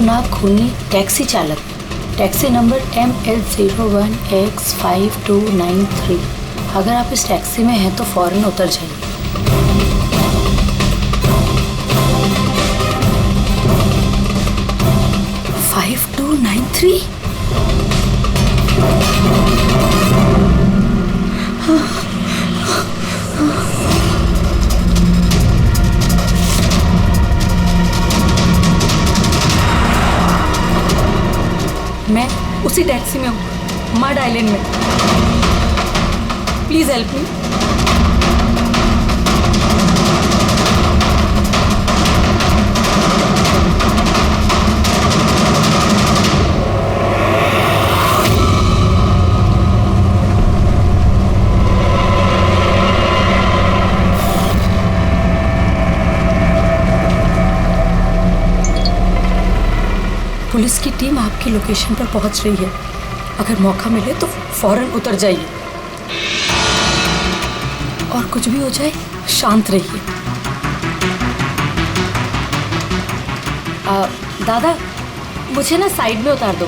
खतरनाक खूनी टैक्सी चालक, टैक्सी नंबर ML01X5293। अगर आप इस टैक्सी में हैं तो फौरन उतर जाइए। 5293। मैं उसी टैक्सी में हूँ, मड आइलैंड में। Please help me. पुलिस की टीम आपकी लोकेशन पर पहुंच रही है। अगर मौका मिले तो फौरन उतर जाइए और कुछ भी हो जाए शांत रहिए। दादा, मुझे ना साइड में उतार दो।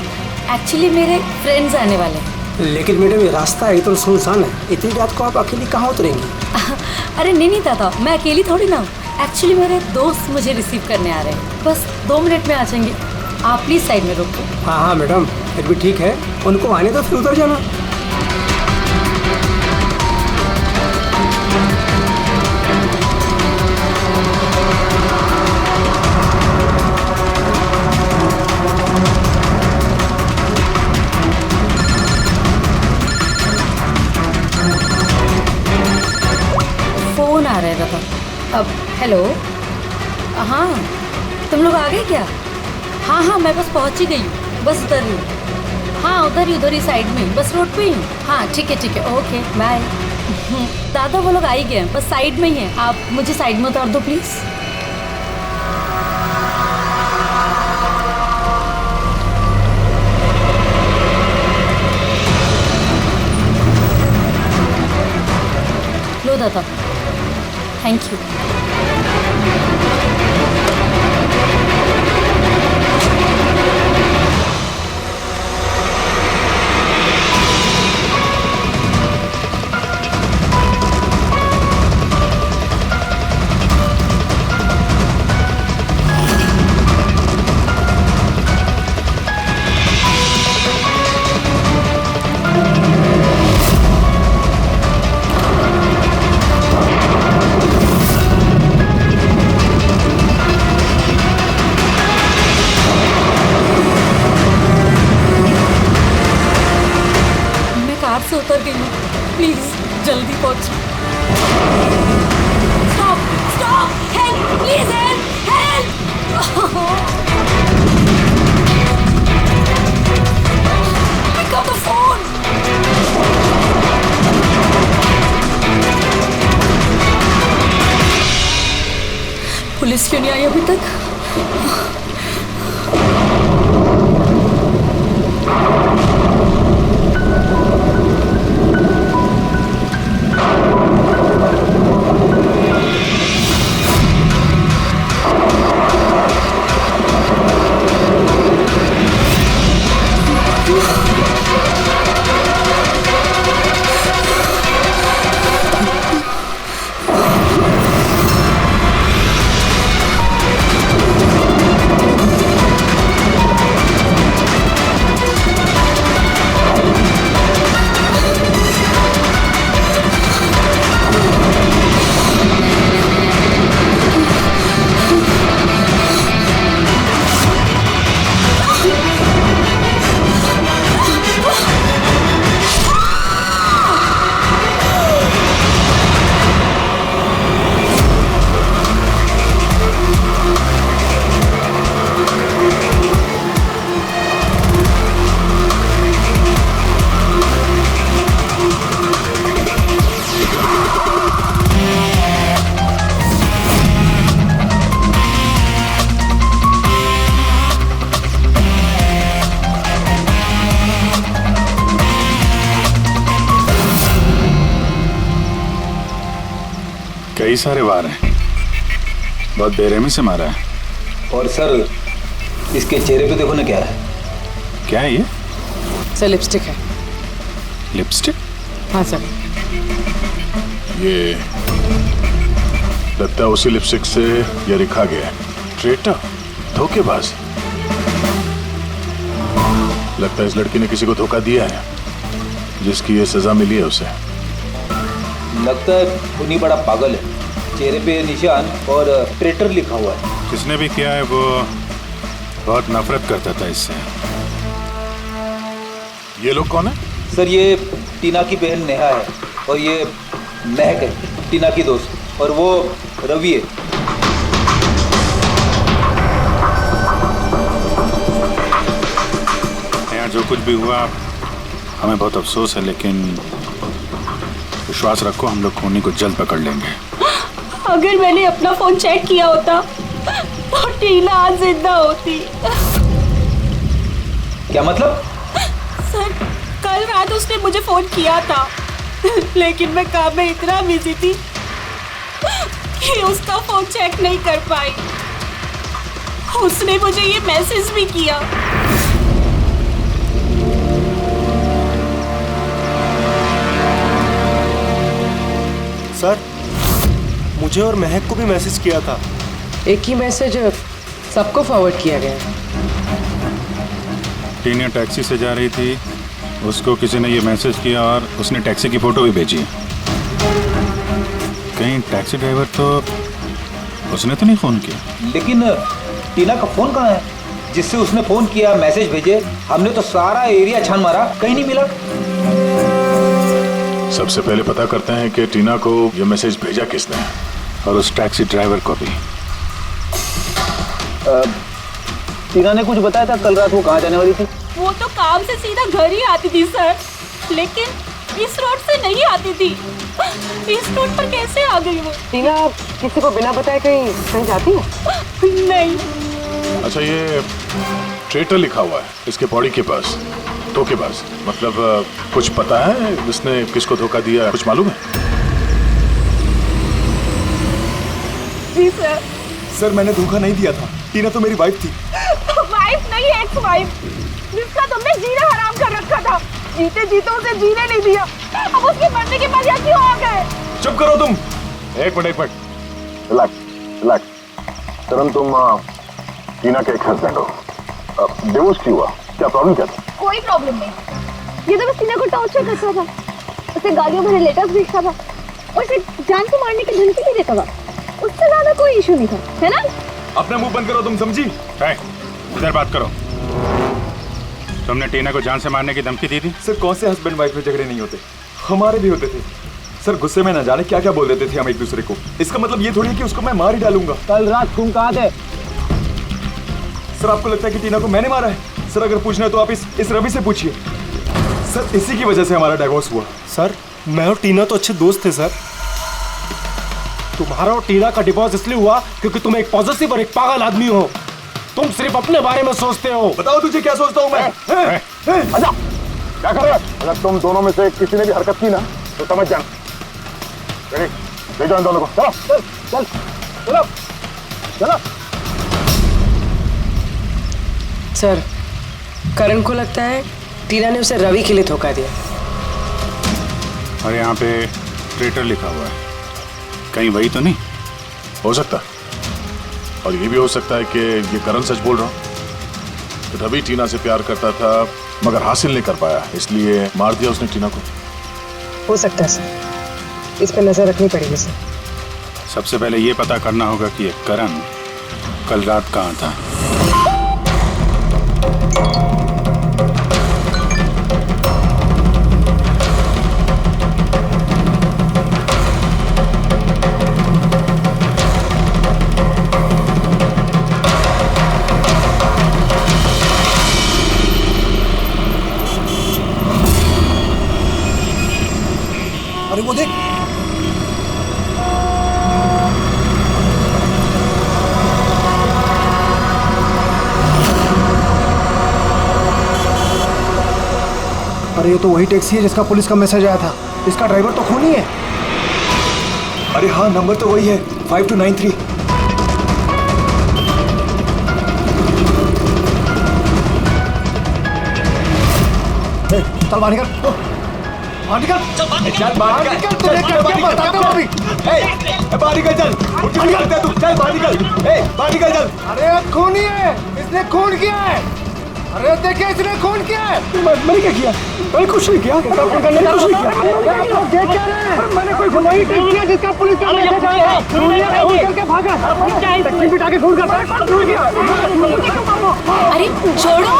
एक्चुअली मेरे फ्रेंड्स आने वाले हैं। लेकिन मैडम ये रास्ता एकदम सुनसान है, इतनी रात को आप अकेली कहाँ उतरेंगी? अरे नहीं दादा, मैं अकेली थोड़ी ना हूँ। एक्चुअली मेरे दोस्त मुझे रिसीव करने आ रहे हैं, बस 2 मिनट में आ जाएंगे। आप प्लीज साइड में रोको। हाँ मैडम, फिर भी ठीक है, उनको आने तो फिर उतर जाना। फोन आ रहा है दादा। अब हेलो, हाँ तुम लोग आ गए क्या? हाँ मैं बस पहुंच ही गई हूँ, बस उधर ही। हाँ उधर ही साइड में, बस रोड पे ही हूँ। हाँ ठीक है ओके बाय। दादा वो लोग आ ही गए, बस साइड में ही है। आप मुझे साइड में उतार दो प्लीज। लो दादा, थैंक यू। से उतर गई हूँ, प्लीज जल्दी पहुंचो। Stop, help, please help. Pick up the phone. Police क्यों नहीं आई अभी तक? कई सारे वार हैं, बहुत बेरहमी से मारा है। और सर इसके चेहरे पे देखो ना क्या है। क्या है ये? सर लिपस्टिक है। लिपस्टिक? हाँ सर। ये लगता है उसी लिपस्टिक से ये लिखा गया है, ट्रेटर, धोखेबाज। लगता है इस लड़की ने किसी को धोखा दिया है, जिसकी ये सजा मिली है उसे। लगता है उन्हीं बड़ा पागल है। चेहरे पे निशान और ट्रेटर लिखा हुआ है। जिसने भी किया है वो बहुत नफरत करता था इससे। ये लोग कौन है? सर ये टीना की बहन नेहा है और ये महक है, टीना की दोस्त, और वो रवि है। यहाँ जो कुछ भी हुआ हमें बहुत अफसोस है, लेकिन विश्वास रखो हम लोग खूनी को जल्द पकड़ लेंगे। अगर मैंने अपना फोन चेक किया होता तो टीना आज जिंदा होती। क्या मतलब? सर कल रात उसने मुझे फोन किया था, लेकिन मैं काम में इतना बिजी थी कि उसका फोन चेक नहीं कर पाई। उसने मुझे ये मैसेज भी किया। सर मुझे और महक को भी मैसेज किया था। एक ही मैसेज सबको फॉरवर्ड किया गया है। टीना टैक्सी से जा रही थी, उसको किसी ने ये मैसेज किया और उसने टैक्सी की फोटो भी भेजी। कहीं टैक्सी ड्राइवर तो उसने तो नहीं फोन किया। लेकिन टीना का फोन कहाँ है जिससे उसने फोन किया, मैसेज भेजे? हमने तो सारा एरिया छान मारा, कहीं नहीं मिला। सबसे पहले पता करते हैं कि टीना को ये मैसेज भेजा किसने, और उस टैक्सी ड्राइवर को भी। टीना ने कुछ बताया था कल रात वो कहाँ जाने वाली थी? वो तो काम से सीधा घर ही आती थी सर, लेकिन इस रोड से नहीं आती थी। इस रोड पर कैसे आ गई वो? टीना किसी को बिना बताए कहीं जाती है? नहीं। अच्छा, ये ट्रेटर लिखा हुआ है इसके बॉडी के पास, धोखेबाज। मतलब कुछ पता है इसने किसको धोखा दिया, कुछ मालूम है? जी सर। सर मैंने धोखा नहीं दिया था, टीना तो मेरी वाइफ थी। वाइफ नहीं, एक्स वाइफ, जिसका तुमने जीना हराम कर रखा था। जीते जीते उसे जीने नहीं दिया, अब उसके मरने के बाद यहाँ क्यों आ गए? चुप करो तुम। एक मिनट। रिलैक्स। करण, तुम टीना के एक हस्बैंड हो। डिवोर्स क्यों हुआ? क्या प्रॉब्लम क्या था? कोई प्रॉब्लम नहीं। ये तो बस टीना को टॉर्चर करता था, उसे गालियों भरे लेटर्स भेजता था और उसे जान को मारने की धमकी भी देता था। उससे ज्यादा कोई इशू नहीं था, है ना? अपना मुंह बंद करो तुम, समझी? इधर बात करो। तुमने टीना को जान से मारने की धमकी दी थी? सर कौन से हस्बैंड वाइफ में झगड़े नहीं होते, हमारे भी होते थे। सर गुस्से में ना जाने क्या क्या बोल देते थे हम एक दूसरे को। इसका मतलब ये थोड़ी है कि उसको मैं मार ही डालूंगा। कल रात तुम कहाँ थे? सर आपको लगता है कि टीना को मैंने मारा है? सर अगर पूछना है तो आप इस रवि से पूछिए। सर इसी की वजह से हमारा डिवोर्स हुआ। सर मैं और टीना तो अच्छे दोस्त थे सर। तुम्हारा और टीना का डिवोर्स इसलिए हुआ क्योंकि तुम एक पॉजिटिव और एक पागल आदमी हो। तुम सिर्फ अपने बारे में सोचते हो। बताओ तुझे क्या सोचता हूँ मैं? अच्छा, क्या कर रहे हो? अगर तुम दोनों में से किसी ने भी हरकत की ना तो समझ जाना। ले जाओ इन दोनों को। चलो चल चल चलो चलो। सर करण को लगता है टीना ने उसे रवि के लिए धोखा दिया। और यहाँ पे ट्रेटर लिखा हुआ है, कहीं वही तो नहीं हो सकता? और ये भी हो सकता है कि ये करण सच बोल रहा हूँ। तो रवि टीना से प्यार करता था मगर हासिल नहीं कर पाया, इसलिए मार दिया उसने टीना को। हो सकता है सर, इस पर नजर रखनी पड़ेगी सर। सबसे पहले ये पता करना होगा कि ये करण कल रात कहाँ था। अरे वो देख, अरे ये तो वही टैक्सी है जिसका पुलिस का मैसेज आया था। इसका ड्राइवर तो खूनी है। अरे हाँ, नंबर तो वही है, 5293। चल बाहर निकल, बाहर निकल, चल बाहर निकल, तुझे करके बताता हूँ अभी। बाहर निकल, चल तू, चल बाहर निकल, बाहर निकल चल। अरे खूनी है, इसने खून किया है। अरे देखिए इसने खून किया है। मैंने क्या किया? मैंने कुछ नहीं किया। कुछ नहीं किया। मैंने कोई गुनाही नहीं किया जिसका पुलिस का मैसेज आया है। खून करके भागा, टैक्सी बिठा के खून करता है। खून किया। अरे छोड़ो।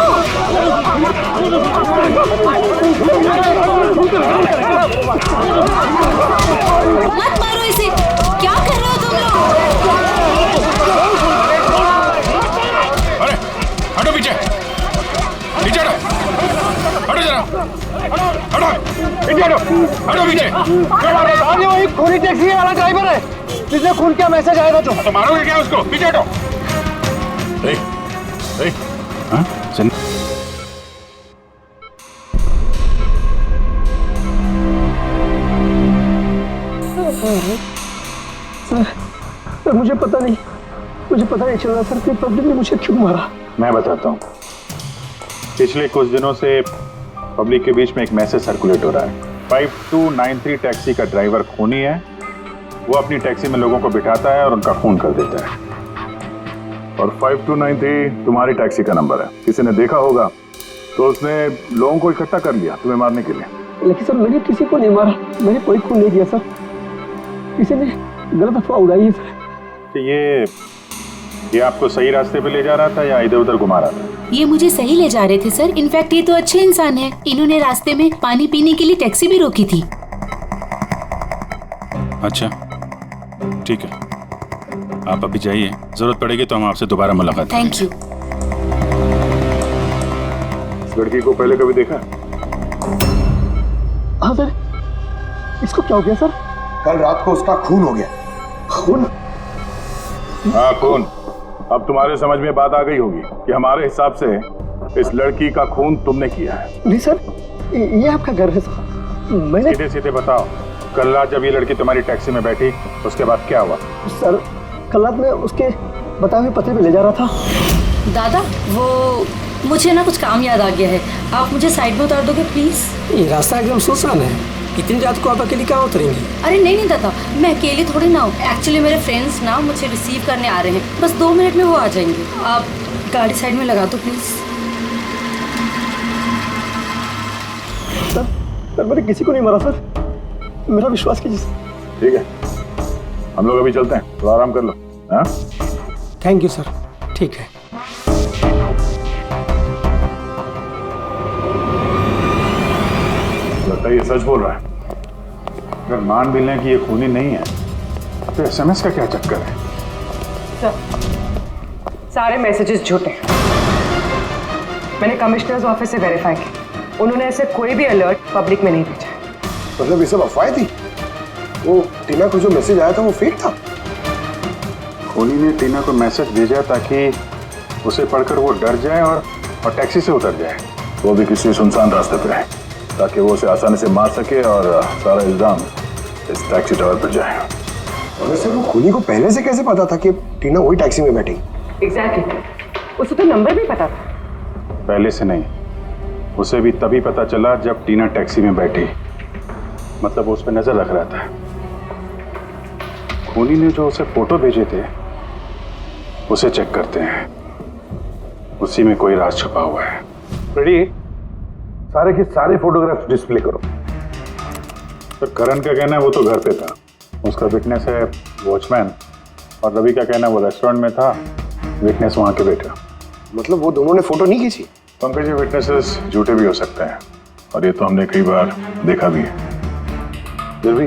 मत मारो इसे, क्या कर रहे हो तुम लोग? अरे हटो पीछे, पीछे हटो, हटो जरा, हटो पीछे, हटो पीछे। अरे वही खूनी टैक्सी वाला ड्राइवर है जिसने खून किया, मैसेज आया था। तो मारोगे क्या उसको? पीछे हटो। हाँ चल। सर मुझे पता नहीं चल रहा सर कि पब्लिक ने मुझे क्यों मारा। मैं बताता हूँ। पिछले कुछ दिनों से पब्लिक के बीच में एक मैसेज सर्कुलेट हो रहा है। 5293 टैक्सी का ड्राइवर खूनी है। वो अपनी टैक्सी में लोगों को बिठाता है और उनका खून कर देता है। और 5293 तुम्हारी टैक्सी का नंबर है। किसी ने देखा होगा तो उसने लोगों को इकट्ठा कर लिया तुम्हें मारने के लिए। लेकिन सर मैंने किसी को नहीं मारा, मैंने कोई खून नहीं किया सर। किसी ने गलत अफवाह उड़ाई है सर। तो ये आपको सही रास्ते पे ले जा रहा था या इधर उधर घुमा रहा था? ये मुझे सही ले जा रहे थे सर। इनफैक्ट ये तो अच्छे इंसान है। इन्होंने रास्ते में पानी पीने के लिए टैक्सी भी रोकी थी। अच्छा ठीक है, आप अभी जाइए, जरूरत पड़ेगी तो हम आपसे दोबारा मुलाकात करेंगे। Thank you. इस लड़की को पहले कभी देखा? हाँ सर। इसको क्या हो गया सर? कल रात को उसका खून हो गया। खून? हाँ खून। अब तुम्हारे समझ में बात आ गई होगी कि हमारे हिसाब से इस लड़की का खून तुमने किया है। नहीं सर, ये आपका घर है सर। मैंने सीधे सीधे बताओ, कल रात जब ये लड़की तुम्हारी टैक्सी में बैठी उसके बाद क्या हुआ? सर कल रात में उसके बताए हुए पते पे ले जा रहा था। दादा वो मुझे ना कुछ काम याद आ गया है। आप मुझे साइड में उतार दोगे प्लीज? ये रास्ता एकदम सुनसान है। इतनी रात को आप अकेली कहाँ उतरेंगी? अरे नहीं दादा, मैं अकेली थोड़ी ना हूँ। एक्चुअली मेरे फ्रेंड्स ना मुझे रिसीव करने आ रहे हैं। बस 2 मिनट में वो आ जाएंगे। आप गाड़ी साइड में लगा दो प्लीज। सर मैंने किसी को नहीं मारा सर, मेरा विश्वास कीजिए सर। ठीक है, हम लोग अभी चलते हैं, तो आराम कर लो। हाँ थैंक यू सर। ठीक है। लगता है ये सच बोल रहा है। अगर मान भी लें कि ये खूनी नहीं है तो SMS का क्या चक्कर है? सर सारे मैसेजेस झूठे हैं। मैंने कमिश्नर्स ऑफिस से वेरीफाई किया। उन्होंने ऐसे कोई भी अलर्ट पब्लिक में नहीं भेजा। मतलब ये सब अफवाहें थी? वो टीना को जो मैसेज आया था वो फेक था? खूनी ने टीना को मैसेज भेजा ताकि उसे पढ़कर वो डर जाए और टैक्सी से उतर जाए, वो भी किसी सुनसान रास्ते पे है, ताकि वो उसे आसानी से मार सके और सारा इल्जाम इस टैक्सी ड्राइवर पर जाए। वैसे वो खूनी को पहले से कैसे पता था कि टीना वही टैक्सी में बैठी? एग्जैक्टली, उसे तो नंबर भी पता था। पहले से नहीं, उसे भी तभी पता चला जब टीना टैक्सी में बैठी। मतलब वो उस पर नजर रख रहा था। खूनी ने जो उसे फोटो भेजे थे उसे चेक करते हैं, उसी में कोई राज छुपा हुआ है। रेडी? सारे के सारे फोटोग्राफ्स डिस्प्ले करो। तो करण का कहना है वो तो घर पे था, उसका विटनेस है वॉचमैन, और रवि का कहना है वो रेस्टोरेंट में था, विटनेस वहां के बैठा। मतलब वो दोनों ने फोटो नहीं खींची? पंकज, ये विटनेसेस झूठे भी हो सकते हैं और ये तो हमने कई बार देखा भी है। फिर भी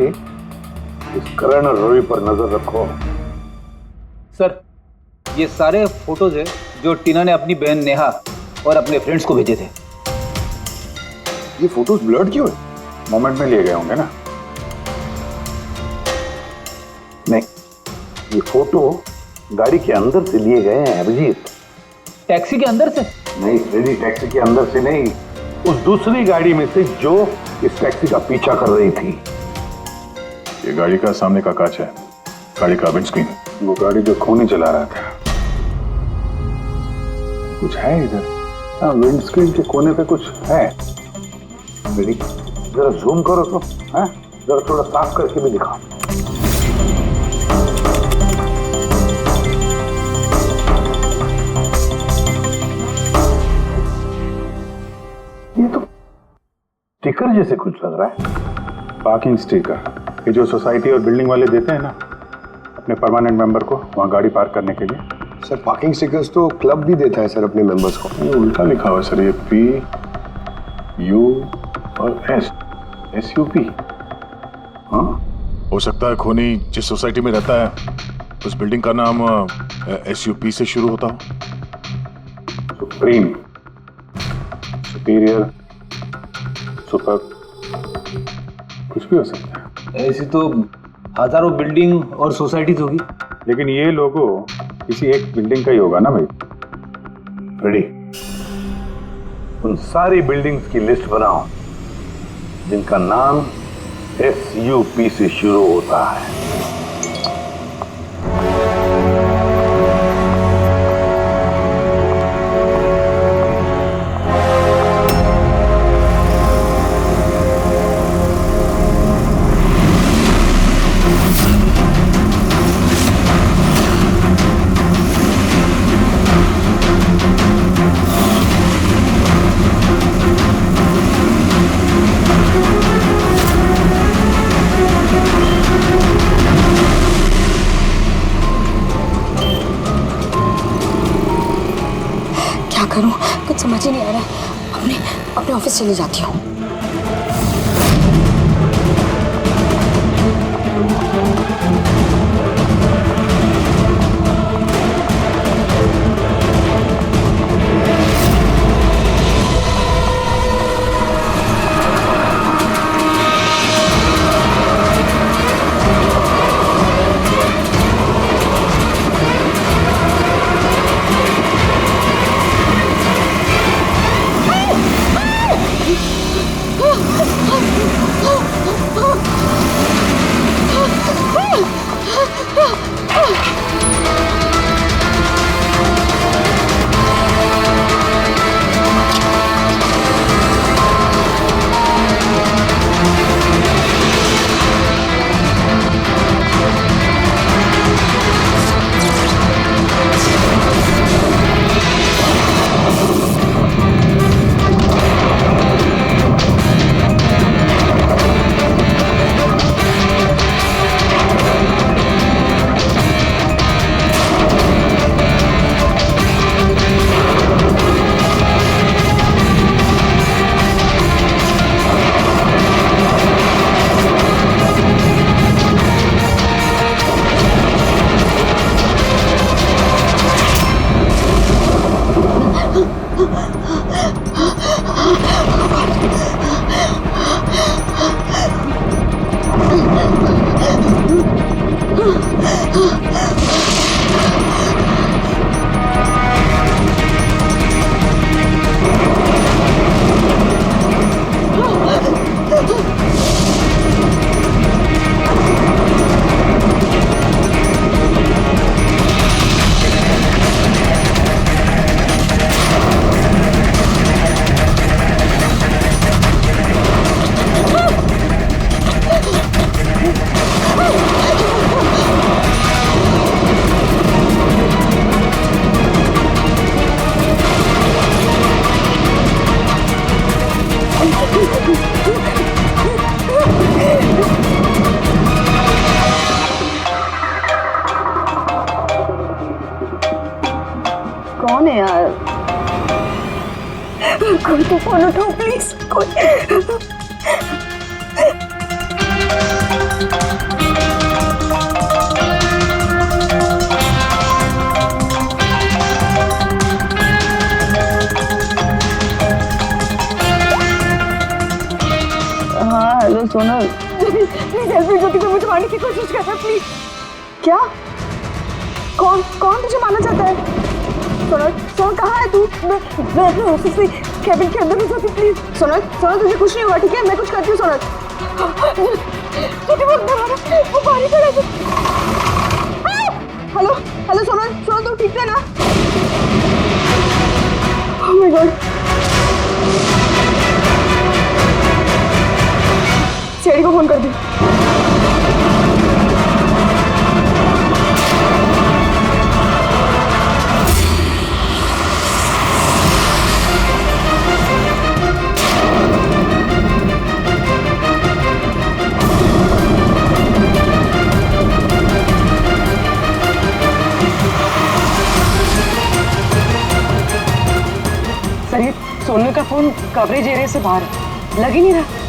इस करण और रवि पर नजर रखो। सर ये सारे फोटोज है जो टीना ने अपनी बहन नेहा और अपने फ्रेंड्स को भेजे थे। ये फोटोज ब्लर्ड क्यों है? मोमेंट में लिए गए होंगे ना? नहीं, ये फोटो गाड़ी के अंदर से लिए गए हैं अभिजीत। टैक्सी के अंदर से? नहीं रेडी, टैक्सी के अंदर से नहीं, उस दूसरी गाड़ी में से जो इस टैक्सी का पीछा कर रही थी। ये गाड़ी का सामने का कांच है, गाड़ी का विंडस्क्रीन। वो गाड़ी जो खूनी चला रहा था। कुछ है इधर? हाँ, विंडस्क्रीन के कोने पे कुछ है। बेटी जरा जूम करो तो, हैं? जरा थोड़ा साफ करके भी दिखाओ। ये तो स्टिकर जैसे कुछ लग रहा है। पार्किंग स्टिकर, ये जो सोसाइटी और बिल्डिंग वाले देते हैं ना अपने परमानेंट मेंबर को वहाँ गाड़ी पार्क करने के लिए। सर पार्किंग स्टिकर्स तो क्लब भी देता है सर अपने मेंबर्स को। ये उल्टा लिखा हुआ है सर, ये PU और SUP। हाँ, हो सकता है खोनी जिस सोसाइटी में रहता है उस बिल्डिंग का नाम SUP से शुरू होता हो। सुप्रीम, सुपीरियर, सुपर, कुछ भी हो सकता है। ऐसी तो हजारों बिल्डिंग और सोसाइटीज होगी, लेकिन ये लोगो किसी एक बिल्डिंग का ही होगा ना भाई। रेडी, उन सारी बिल्डिंग्स की लिस्ट बनाओ जिनका नाम SUP से शुरू होता है। करूं कुछ समझ ही नहीं आ रहा। अपने ऑफिस चली जाती हूँ। कौन है यार? कोई तो फोन उठाओ प्लीज। हाँ हेलो सोनल, प्लीज हेल्प ज्योति को मुझे मारने की कोशिश कर रहा है प्लीज। क्या? कौन तुझे मारना चाहता है? सोनल कहाँ है तू? मैं अपने ऑफिस में कैबिन के अंदर हूँ ज्योति प्लीज। सोनल तुझे कुछ नहीं होगा ठीक है? मैं कुछ करती हूँ सोनल। वो पानी खड़ा है। हेलो सोनल तू ठीक है ना? Oh my God. डैडी को फोन कर दी। सर ये सोनल का फोन कवरेज एरिया से बाहर है, लग ही नहीं रहा।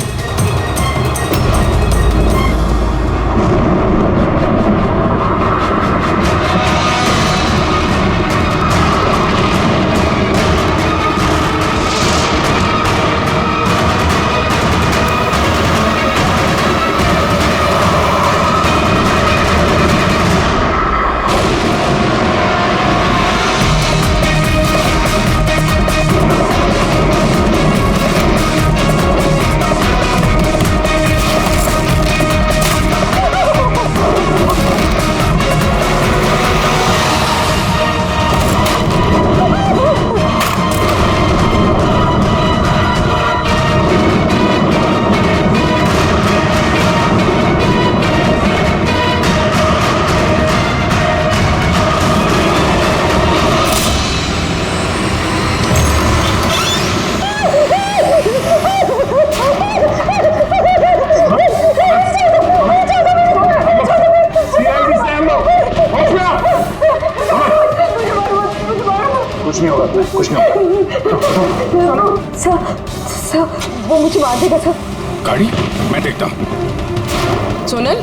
कुछ नहीं होगा, कुछ नहीं होगा। सर वो मुझे मार देगा सर। गाड़ी मैं देखता हूँ। सोनल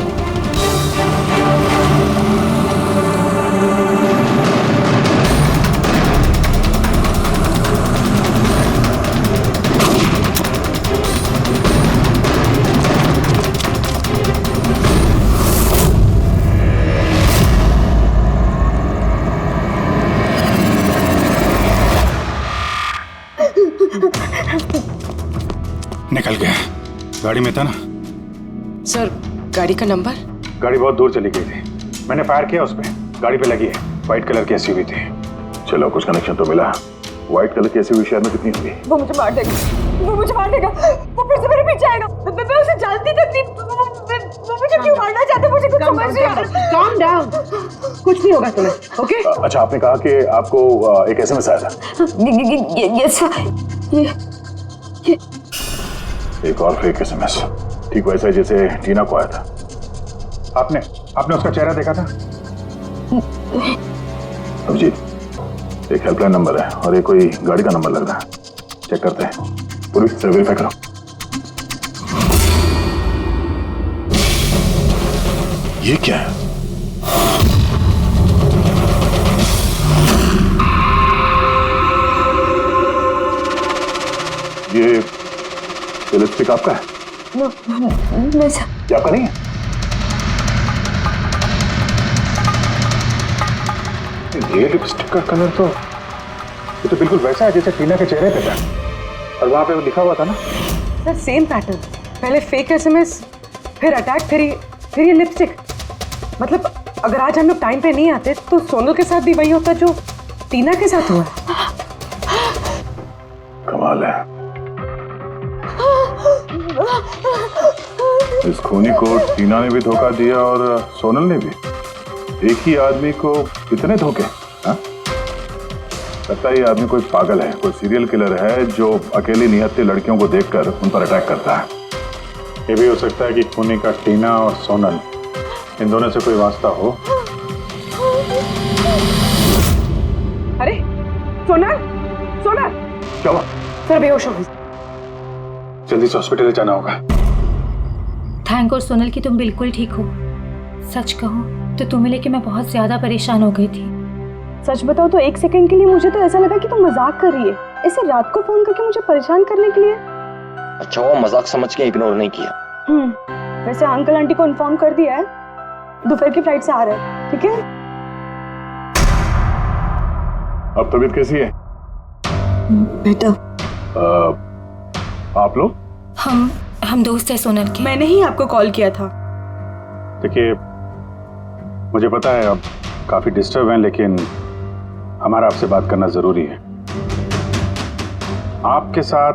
निकल गया। गाड़ी में था ना? सर गाड़ी का नंबर? गाड़ी बहुत दूर चली गई थी, मैंने फायर किया उस पर। गाड़ी पे लगी है, व्हाइट कलर की एसयूवी थी। चलो कुछ कनेक्शन तो मिला। व्हाइट कलर की एसयूवी शहर में कितनी होगी? वो मुझे मार देगा, वो मुझे मार देगा, वो फिर से मेरे पीछे आएगा। मैं उसे जानती तक नहीं। वो मुझे क्यों मारना चाहता है, मुझे कुछ समझ नहीं आ रहा। calm down, कुछ नहीं होगा तुम्हें, ओके? अच्छा, आपने कहा कि आपको एक एसएमएस आया था। यस ये एक और फेक एसएमएस, ठीक वैसा ही जैसे टीना को आया था। आपने उसका चेहरा देखा था? अभिजीत, एक हेल्पलाइन नंबर है और एक कोई गाड़ी का नंबर लग रहा है। चेक करते हैं, पूरी से वेरीफाई करो। ये क्या है? ये लिपस्टिक आपका है? नहीं सर। ये आपका नहीं है? ये लिपस्टिक का कलर तो ये तो बिल्कुल वैसा है जैसे टीना के चेहरे पे था, और वहां पे वो लिखा हुआ था ना। सर सेम पैटर्न, पहले फेक एसएमएस, फिर अटैक, फिर ये लिपस्टिक। मतलब अगर आज हम लोग टाइम पे नहीं आते तो सोनल के साथ भी वही होता जो टीना के साथ हुआ। कमाल है, इस खूनी को टीना ने भी धोखा दिया और सोनल ने भी। एक ही आदमी को कितने धोखे? हाँ? लगता है ये आदमी कोई पागल है, कोई सीरियल किलर है जो अकेली नियत्ती लड़कियों को देखकर उन पर अटैक करता है। ये भी हो सकता है कि खूनी का टीना और सोनल, इन दोनों से कोई वास्ता हो। अरे सोनल, सोनल क्या हुआ? सर बेहोश हो गई। जल्दी से हॉस्पिटल ले जाना होगा। थैंक गॉड सोनल कि तुम बिल्कुल ठीक हो। सच कहूँ तो तुम्हें लेके मैं बहुत ज्यादा परेशान हो गई थी। सच बताओ तो एक सेकंड के लिए मुझे तो ऐसा लगा कि तुम मजाक कर रही है, ऐसे रात को फोन करके मुझे परेशान करने के लिए। अच्छा, वो मजाक समझ के इग्नोर नहीं किया। वैसे अंकल आंटी को इन्फॉर्म कर दिया है, दोपहर की फ्लाइट से आ रहे हैं। ठीक है, अब तबीयत कैसी है? बेटा आप लोग? हम दोस्त हैं सोनल के। मैंने ही आपको कॉल किया था। देखिए, मुझे पता है अब काफी डिस्टर्ब हैं, लेकिन हमारा आपसे बात करना जरूरी है। आपके साथ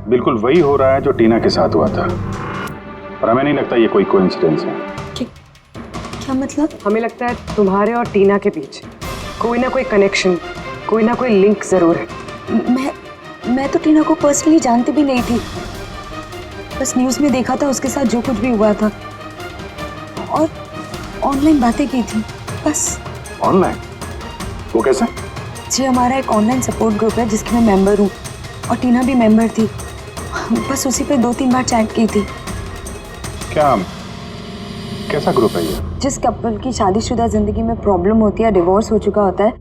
बिल्कुल वही हो रहा है जो टीना के साथ हुआ था। और हमें नहीं लगता ये कोई कोइंसिडेंस है। क्या मतलब? हमें लगता है तुम्हारे और टीना के बीच कोई ना कोई कनेक्शन, कोई ना कोई लिंक जरूर है। मैं तो टीना को पर्सनली जानती भी नहीं थी, बस न्यूज़ में देखा था उसके साथ जो कुछ भी हुआ था और ऑनलाइन बातें की थी बस। ऑनलाइन? वो कैसे? जी हमारा एक ऑनलाइन सपोर्ट ग्रुप है जिसकी मैं मेंबर हूँ और टीना भी मेंबर थी, बस उसी पे 2-3 बार चैट की थी। क्या, कैसा ग्रुप है ये? जिस कपल की शादीशुदा जिंदगी में प्रॉब्लम होती है, डिवोर्स हो चुका होता है,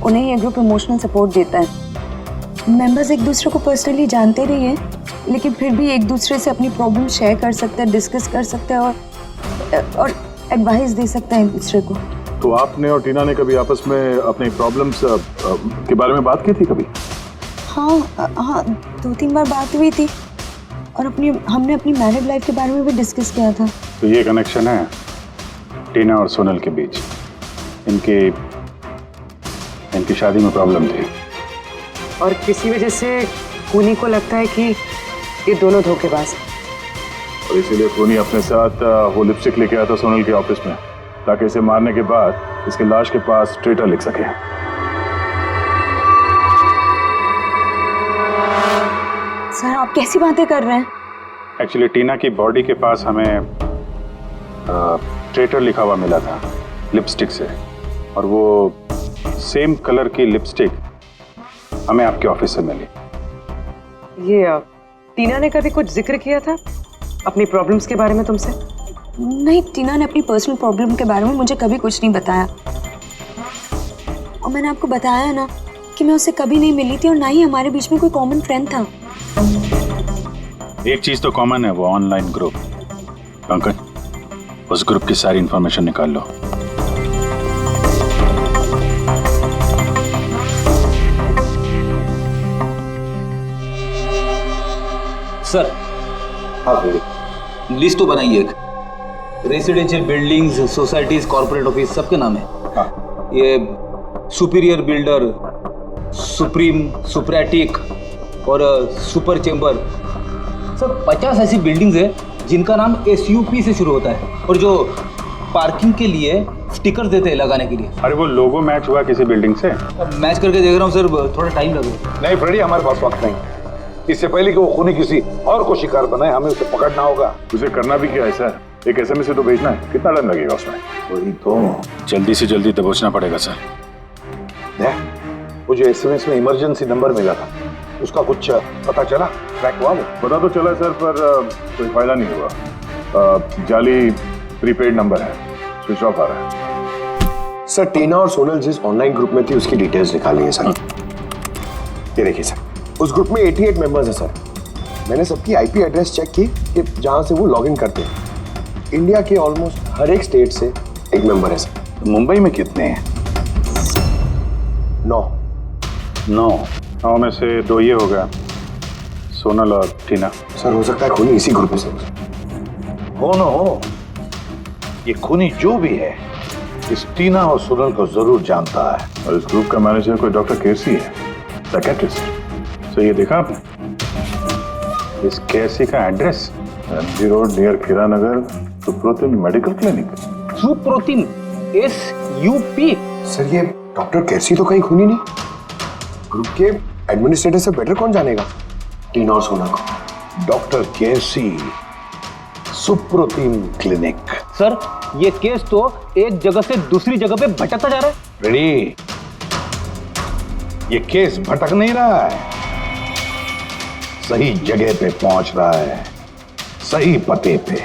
उन्हें ये ग्रुप इमोशनल सपोर्ट देता है। मेंबर्स एक दूसरे को पर्सनली जानते नहीं हैं, लेकिन फिर भी एक दूसरे से अपनी प्रॉब्लम शेयर कर सकते हैं, डिस्कस कर सकते हैं और एडवाइस दे सकते हैं एक दूसरे को। तो आपने और टीना ने कभी आपस में अपनी प्रॉब्लम्स के बारे में बात की थी कभी? हाँ 2-3 बार बात हुई थी और हमने अपनी मैरिड लाइफ के बारे में भी डिस्कस किया था। तो ये कनेक्शन है टीना और सोनल के बीच। इनकी शादी में प्रॉब्लम थी और किसी वजह से खूनी को लगता है कि ये दोनों धोखेबाज हैं। और इसीलिए खूनी अपने साथ वो लिपस्टिक लेके आया था सोनल के ऑफिस में, ताकि इसे मारने के बाद इसके लाश के पास ट्रेटर लिख सके। सर आप कैसी बातें कर रहे हैं? एक्चुअली टीना की बॉडी के पास हमें ट्रेटर लिखा हुआ मिला था लिपस्टिक से, और वो सेम कलर की लिपस्टिक हमें आपके ऑफिस से मिली। ये टीना ने कभी कुछ जिक्र किया था अपनी प्रॉब्लम्स के बारे में तुमसे? नहीं, टीना ने अपनी पर्सनल प्रॉब्लम के बारे में मुझे कभी कुछ नहीं बताया और मैंने आपको बताया ना कि मैं उससे कभी नहीं मिली थी और ना ही हमारे बीच में कोई कॉमन फ्रेंड था। एक चीज तो कॉमन है, वो ऑनलाइन ग्रुप। पंकज, उस ग्रुप की सारी इंफॉर्मेशन निकाल लो। सर, हाँ फिर लिस्ट तो बनाइए एक। Residential buildings, societies, corporate office सबके नाम है। हाँ। ये सुपीरियर बिल्डर, सुप्रीम, सुप्रेटिक और सुपर चेंबर, सब 50 ऐसी बिल्डिंग्स है जिनका नाम SUP से शुरू होता है और जो पार्किंग के लिए स्टिकर देते हैं लगाने के लिए। अरे वो लोगो मैच हुआ किसी बिल्डिंग से? अब मैच करके देख रहा हूँ सर, थोड़ा टाइम लगेगा। नहीं फ्रेडी, हमारे पास वक्त नहीं। इससे पहले कि वो खूनी किसी और को शिकार बनाए, हमें उसे पकड़ना होगा। उसे करना भी क्या है सर? एक SMS से तो भेजना है, कितना टाइम लगेगा उसमें? वही तो, जल्दी से जल्दी दबोचना पड़ेगा सर। वो जो SMS में इमरजेंसी नंबर मिला था, उसका कुछ पता चला? ट्रैक हुआ? वो पता तो चला सर, पर कोई फायदा नहीं हुआ। जाली प्रीपेड नंबर है, स्विच ऑफ आ रहा है। सर, टीना और सोनल जिस ऑनलाइन ग्रुप में थी उसकी डिटेल्स निकाली है सर। ये देखिए सर, उस ग्रुप में 88 मेंबर्स हैं सर। मैंने सबकी IP एड्रेस चेक की कि जहां से वो लॉगिन करते हैं। इंडिया के ऑलमोस्ट हर एक स्टेट से एक मेंबर है सर। तो मुंबई में कितने हैं? 9 में से 2 ये हो गया, सोनल और टीना। सर हो सकता है खूनी इसी ग्रुप में से हो न हो, ये खूनी जो भी है इस टीना और सोनल को जरूर जानता है। और इस ग्रुप का मैनेजर कोई डॉक्टर केसी है, साइकियाट्रिस्ट। तो ये देखा आपने इस केसी का एड्रेस? MG रोड नियर खीरा नगर, Suprotim medical clinic. Suprotim SUP? Sir ये डॉक्टर केसी तो कहीं खूनी नहीं। ग्रुप के एडमिनिस्ट्रेटर से बेटर कौन जानेगा टीना और सोना को? डॉक्टर केसी, सुप्रोतिम क्लिनिक। सर, ये केस तो एक जगह से दूसरी जगह पे भटकता जा रहा है। रेडी, ये केस भटक नहीं रहा है, सही जगह पे पहुंच रहा है, सही पते पे।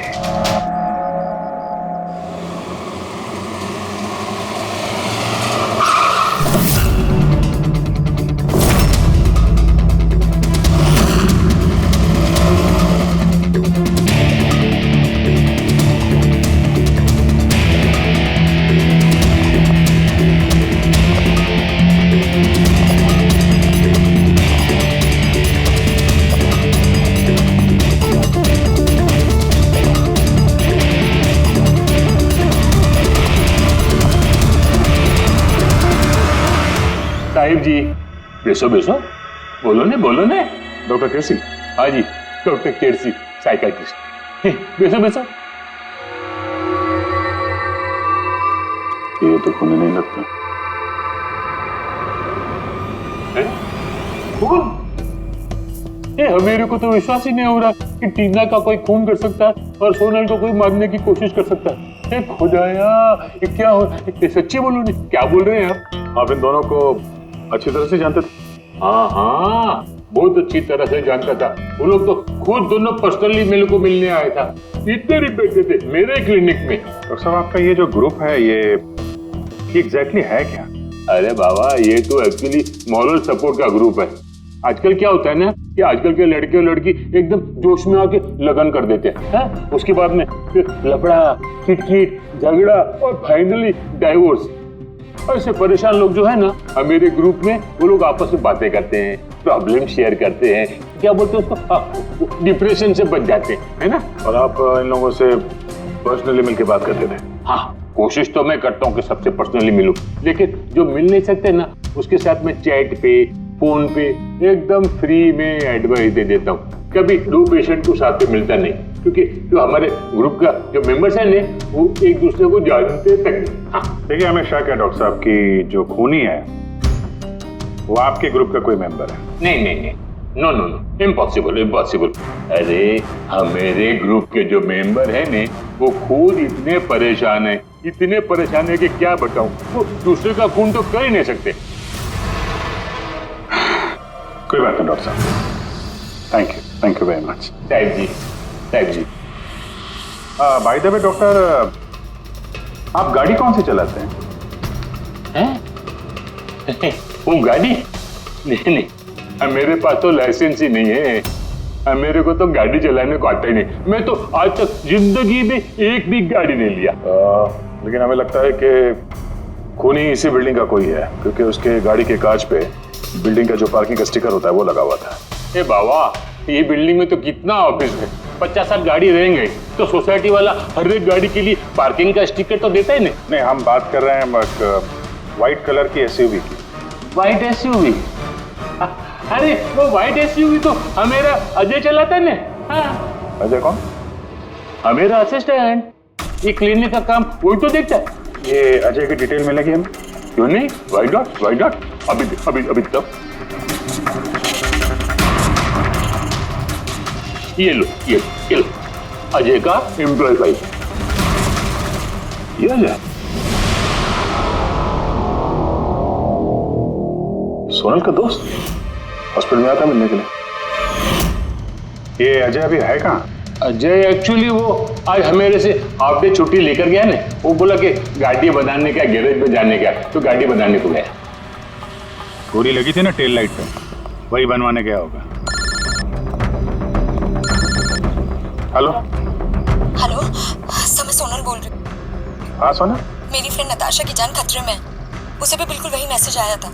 साहिब जी, बेसो बेसो, बोलो ने। डॉक्टर केसी? हाँ जी, डॉक्टर केसी, साइकियाट्रिस्ट। बैठो बैठो। ये तो खून नहीं लगता। खून? मेरे को तो विश्वास ही नहीं हो रहा कि टीना का कोई खून कर सकता है और सोनल को कोई मारने की कोशिश कर सकता है। खुदाया, ये क्या हो? ये सच्ची बोलो नहीं, क्या बोल रहे हैं आप इन दोनों को अच्छी तरह से जानते थे? हाँ, बहुत अच्छी तरह से जानता था। वो लोग तो खुद दोनों पर्सनली मेरे को मिलने आया था। इतने रिपीट थे मेरे क्लिनिक में। डॉक्टर साहब, आपका ये जो ग्रुप है ये एग्जैक्टली है क्या? अरे बाबा, ये तो एक्चुअली मॉरल सपोर्ट का ग्रुप है। आजकल क्या होता है ना कि आजकल के लड़के और लड़की एकदम जोश में आके लगन कर देते हैं, उसके बाद में फिर लफड़ा, किटकिट, झगड़ा और फाइनली डाइवोर्स। ऐसे परेशान लोग जो है ना मेरे ग्रुप में, वो लोग आपस में बातें करते हैं, प्रॉब्लम शेयर करते हैं, क्या बोलते हैं उसको, डिप्रेशन से बच जाते हैं, है ना। और आप इन लोगों से पर्सनली मिलके बात करते थे? हाँ, कोशिश तो मैं करता हूँ कि सबसे पर्सनली मिलूं, लेकिन जो मिल नहीं सकते ना उसके साथ में चैट पे, फोन पे एकदम फ्री में एडवाइस दे देता हूँ। कभी दो पेशेंट को साथ में मिलता नहीं, क्योंकि जो हमारे ग्रुप का जो मेंबर्स है ना वो एक दूसरे को जानते तक नहीं। हाँ, देखिए, हमें शक है डॉक्टर साहब की जो खूनी है वो आपके ग्रुप का कोई मेंबर है। नहीं नहीं नहीं, no no no, impossible impossible. अरे हमारे ग्रुप के जो मेंबर है ने वो खुद इतने परेशान है कि क्या बताऊं, वो दूसरे का खून तो कर ही नहीं सकते। कोई बात नहीं डॉक्टर साहब, थैंक यू वेरी मच। साहिब जी। बाय द वे डॉक्टर, आप गाड़ी कौन सी चलाते हैं? वो गाड़ी? नहीं, मेरे पास तो लाइसेंस ही नहीं है। मेरे को तो गाड़ी चलाने को आता ही नहीं। मैं तो आज तक जिंदगी में एक भी गाड़ी नहीं लिया। लेकिन हमें लगता है कि खूनी इसी बिल्डिंग का कोई है, क्योंकि उसके गाड़ी के कांच पे बिल्डिंग का जो पार्किंग का स्टिकर होता है वो लगा हुआ था। ए बाबा, ये बिल्डिंग में तो कितना ऑफिस है, 50-60 गाड़ी रहेंगे, तो सोसाइटी वाला हर एक गाड़ी के लिए पार्किंग का स्टिकर तो देता ही नहीं। हम बात कर रहे हैं व्हाइट कलर की एसयूवी की। White SUV? अरे वो व्हाइट एसयूवी तो हमेरा अजय चलाता है ना। अजय कौन? हमेरा असिस्टेंट, ये क्लिनिक का काम वही तो देखता है। ये अजय की डिटेल मिलेगी हमें? क्यों नहीं, व्हाइट डॉट अभी तक। ये लो अजय का एम्प्लॉय फाइल। ये अजय सोनल का दोस्त हॉस्पिटल में आता मिलने के लिए। ये अजय अभी है कहाँ? अजय एक्चुअली वो आज हमेरे से हाफ डे छुट्टी लेकर गया ना। वो बोला कि गाड़ी बनाने का, गैरेज में जाने का, तो गाड़ी बनाने को गया। गोली लगी थी ना टेल लाइट पे, वही बनवाने गया होगा। हेलो सर, मैं सोनल बोल रही हूँ। हाँ सोनल, मेरी फ्रेंड नताशा की जान खतरे में है। उसे भी बिल्कुल वही मैसेज आया था।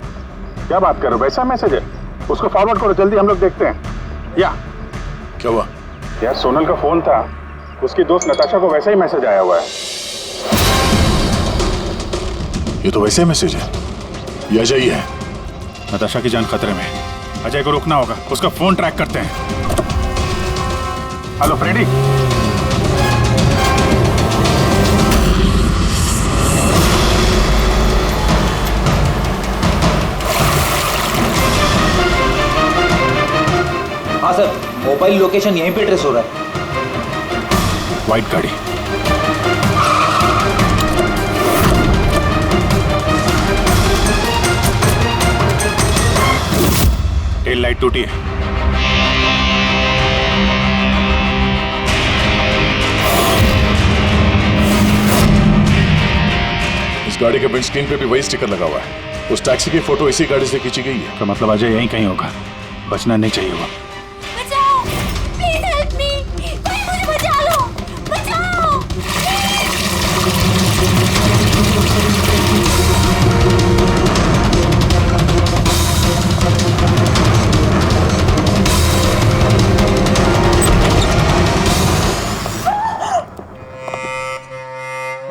क्या बात कर रहे हो? वैसा मैसेज है? उसको फॉरवर्ड करो जल्दी, हम लोग देखते हैं। या क्या हुआ? यार सोनल का फोन था, उसकी दोस्त नताशा को वैसा ही मैसेज आया हुआ है। ये तो वैसे मैसेज है, ये अजय ही है। नताशा की जान खतरे में, अजय को रोकना होगा, उसका फोन ट्रैक करते हैं। Hello Freddy. हाँ सर, मोबाइल लोकेशन यहीं पे ट्रेस हो रहा है। व्हाइट गाड़ी। टेल लाइट टूटी है। इस गाड़ी के विंडस्क्रीन पे भी वही स्टिकर लगा हुआ है। उस टैक्सी की फोटो इसी गाड़ी से खींची गई है। तो मतलब अजय यहीं कहीं होगा, बचना नहीं चाहिए वो। बचाओ, प्लीज हेल्प मी, कोई मुझे बचा लो, बचाओ।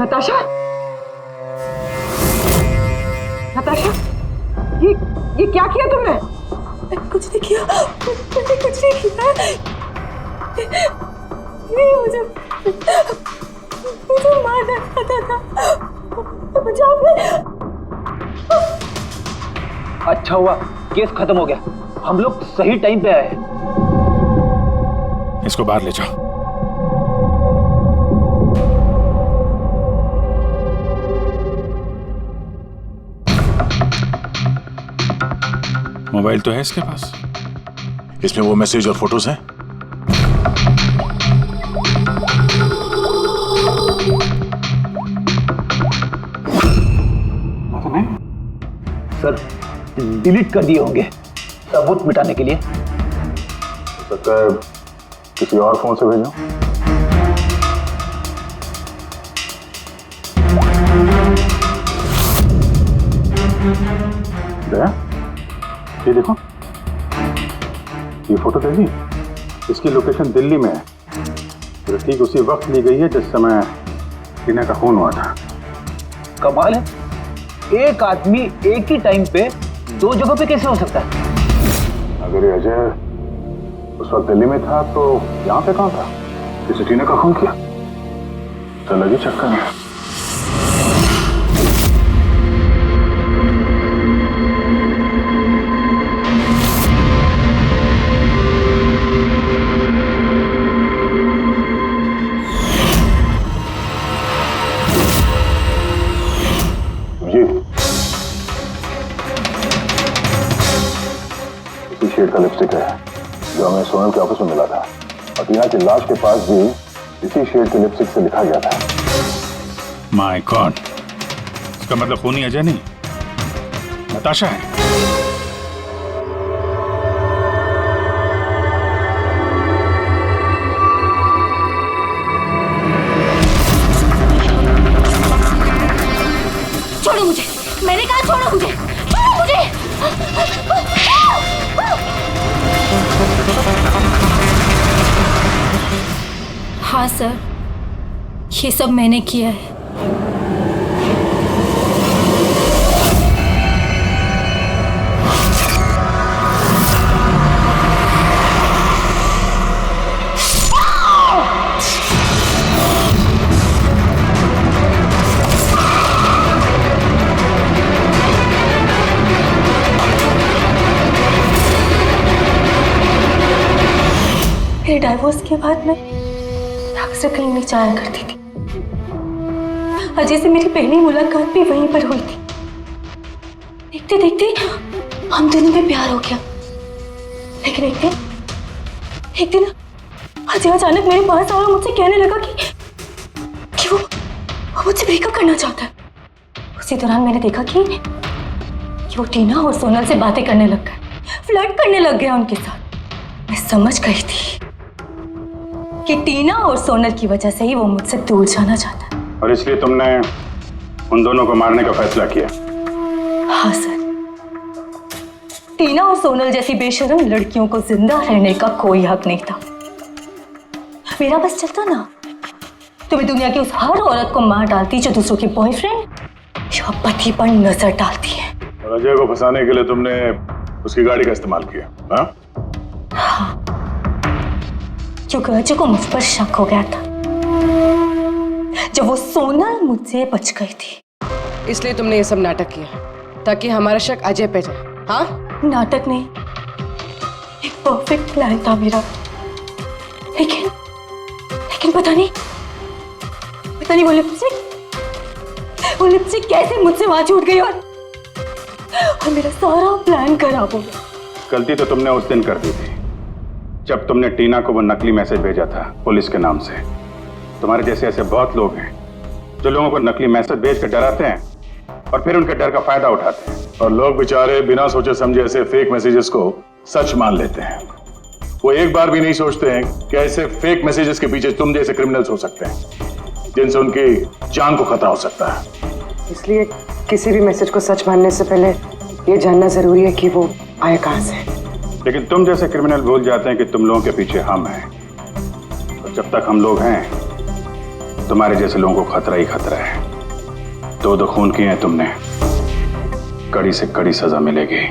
नताशा, ये क्या किया तुमने? कुछ नहीं किया, मैंने कुछ नहीं किया। ये मुझे मारना चाहता था। मुझे आपने अच्छा हुआ केस खत्म हो गया, हम लोग सही टाइम पे आए। इसको बाहर ले जाओ। मोबाइल तो है इसके पास, इसमें वो मैसेज और फोटोज हैं। सर डिलीट कर दिए होंगे सबूत मिटाने के लिए। हो सकता है किसी और फोन से भेजो। दया, ये देखो, ये फोटो देखी, इसकी लोकेशन दिल्ली में है। तो ठीक उसी वक्त ली गई है जिस समय टीना का खून हुआ था। कमाल है, एक आदमी एक ही टाइम पे दो जगह पे कैसे हो सकता है? अगर ये अजय उस वक्त दिल्ली में था तो यहाँ पे कहाँ था? किसी टीना का खून किया तो लगी चक्कर में। शेड का लिपस्टिक है जो हमें सोनल के ऑफिस में मिला था, और टीना की लाश के पास भी इसी शेड के लिपस्टिक से लिखा गया था। माय गॉड, इसका मतलब खूनी अजय नहीं, नताशा है। छोड़ो मुझे, मैंने कहा छोड़ो मुझे, छोड़ो मुझे। हाँ सर, ये सब मैंने किया है। मेरे डाइवोर्स के बाद मैं अक्सर कहीं नहीं जाया करती थी। अजय से मेरी पहली मुलाकात भी वहीं पर हुई थी। देखते देखते हम दोनों में प्यार हो गया। लेकिन एक दिन अजय अचानक मेरे पास आया और मुझसे कहने लगा कि वो मुझसे ब्रेकअप करना चाहता है। उसी दौरान मैंने देखा कि वो टीना और सोनल से बातें करने लग गया, फ्लर्ट करने लग गया उनके साथ। मैं समझ गई थी कि टीना और सोनल की वजह से ही वो मुझसे दूर जाना चाहता है। और इसलिए तुमने उन दोनों को मारने का फैसला किया? हाँ सर, टीना और सोनल जैसी बेशर्म लड़कियों को जिंदा रहने का कोई हक नहीं था। मेरा बस चलता ना तो मैं दुनिया की उस हर औरत को मार डालती जो दूसरों के बॉयफ्रेंड या पति पर नजर डालती है। और अजय को फंसाने के लिए तुमने उसकी गाड़ी का इस्तेमाल किया? हाँ, क्योंकि अजय को मुझ पर शक हो गया था जब वो सोनल मुझसे बच गई थी। इसलिए तुमने ये सब नाटक किया ताकि हमारा शक अजय पे जाए? हाँ, नाटक नहीं, एक परफेक्ट प्लान था मेरा। लेकिन पता नहीं वो लिपस्टिक कैसे मुझसे वहां छूट गई और मेरा सारा प्लान खराब हो गया। गलती तो तुमने उस दिन कर दी थी जब तुमने टीना को वो नकली मैसेज भेजा था पुलिस के नाम से। तुम्हारे जैसे ऐसे बहुत लोग हैं जो लोगों को नकली मैसेज भेज कर डराते हैं और फिर उनके डर का फायदा उठाते हैं। और लोग बेचारे बिना सोचे समझे ऐसे फेक मैसेजेस को सच मान लेते हैं। वो एक बार भी नहीं सोचते हैं कि ऐसे फेक मैसेजेस के पीछे तुम जैसे क्रिमिनल्स हो सकते हैं जिनसे उनकी जान को खतरा हो सकता है। इसलिए किसी भी मैसेज को सच मानने से पहले ये जानना जरूरी है कि वो आया कहां से। लेकिन तुम जैसे क्रिमिनल भूल जाते हैं कि तुम लोगों के पीछे हम हैं। और जब तक हम लोग हैं तुम्हारे जैसे लोगों को खतरा ही खतरा है। दो खून किए हैं तुमने, कड़ी से कड़ी सजा मिलेगी।